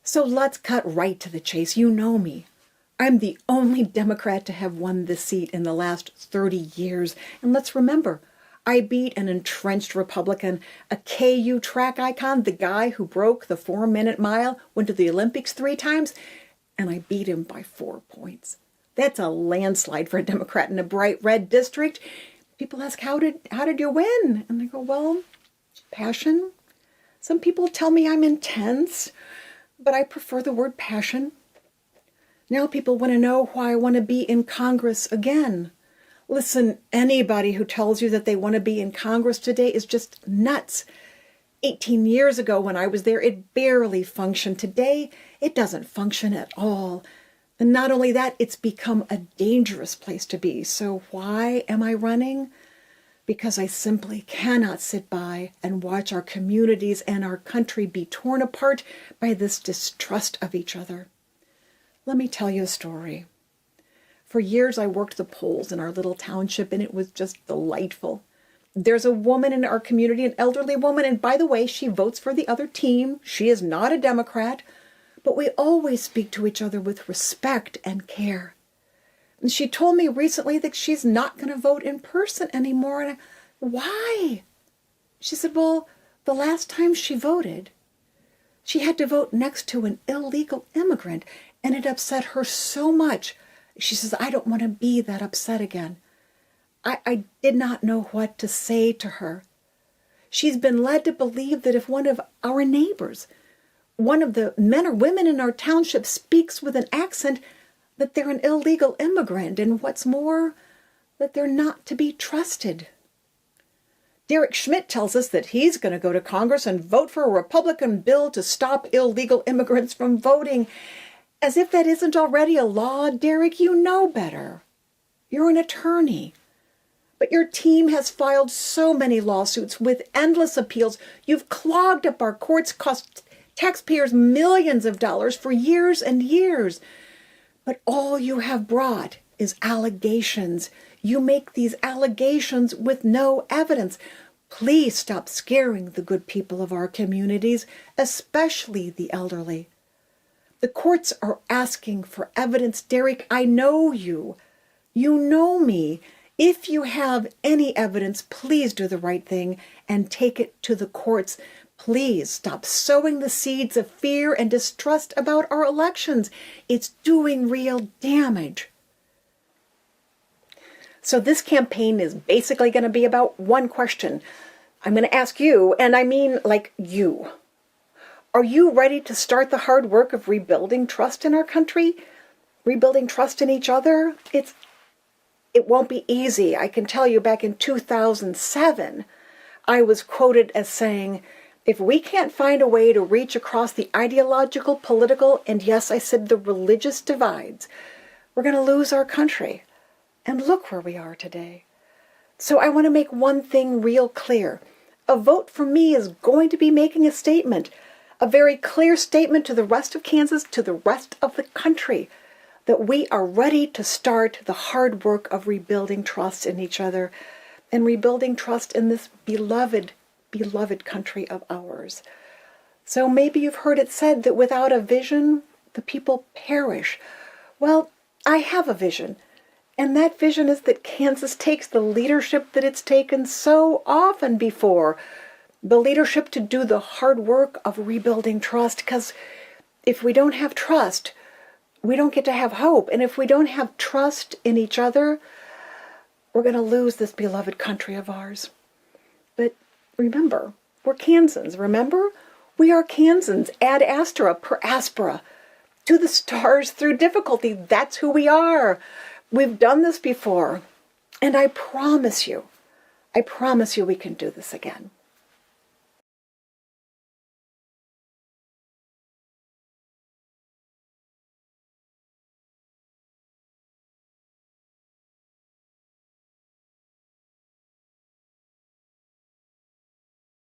So let's cut right to the chase. You know me. I'm the only Democrat to have won this seat in the last 30 years. And let's remember, I beat an entrenched Republican, a KU track icon, the guy who broke the 4-minute mile, went to the Olympics 3 times, and I beat him by 4 points. That's a landslide for a Democrat in a bright red district. People ask, how did you win? And I go, well, passion. Some people tell me I'm intense, but I prefer the word passion. Now people want to know why I want to be in Congress again. Listen, anybody who tells you that they want to be in Congress today is just nuts. 18 years ago when I was there, it barely functioned. Today, it doesn't function at all. And not only that, it's become a dangerous place to be. So why am I running? Because I simply cannot sit by and watch our communities and our country be torn apart by this distrust of each other. Let me tell you a story. For years, I worked the polls in our little township, and it was just delightful. There's a woman in our community, an elderly woman, and by the way, she votes for the other team. She is not a Democrat, but we always speak to each other with respect and care. And she told me recently that she's not going to vote in person anymore. And why? She said, well, the last time she voted, she had to vote next to an illegal immigrant, and it upset her so much. She says, I don't want to be that upset again. I did not know what to say to her. She's been led to believe that if one of our neighbors, one of the men or women in our township speaks with an accent, that they're an illegal immigrant, and what's more, that they're not to be trusted. Derek Schmidt tells us that he's going to go to Congress and vote for a Republican bill to stop illegal immigrants from voting. As if that isn't already a law, Derek, you know better. You're an attorney. But your team has filed so many lawsuits with endless appeals. You've clogged up our courts, cost taxpayers millions of dollars for years and years. But all you have brought is allegations. You make these allegations with no evidence. Please stop scaring the good people of our communities, especially the elderly. The courts are asking for evidence. Derek, I know you. You know me. If you have any evidence, please do the right thing and take it to the courts. Please stop sowing the seeds of fear and distrust about our elections. It's doing real damage. So this campaign is basically going to be about one question. I'm going to ask you, and I mean like you. Are you ready to start the hard work of rebuilding trust in our country? Rebuilding trust in each other? It won't be easy. I can tell you back in 2007, I was quoted as saying, if we can't find a way to reach across the ideological, political, and yes, I said the religious divides, we're going to lose our country. And look where we are today. So I want to make one thing real clear. A vote for me is going to be making a statement, a very clear statement to the rest of Kansas, to the rest of the country, that we are ready to start the hard work of rebuilding trust in each other and rebuilding trust in this beloved, beloved country of ours. So maybe you've heard it said that without a vision, the people perish. Well, I have a vision. And that vision is that Kansas takes the leadership that it's taken so often before, the leadership to do the hard work of rebuilding trust. Because if we don't have trust, we don't get to have hope. And if we don't have trust in each other, we're going to lose this beloved country of ours. But remember, we're Kansans. Remember? We are Kansans. Ad astra, per aspera. To the stars through difficulty. That's who we are. We've done this before. And I promise you we can do this again.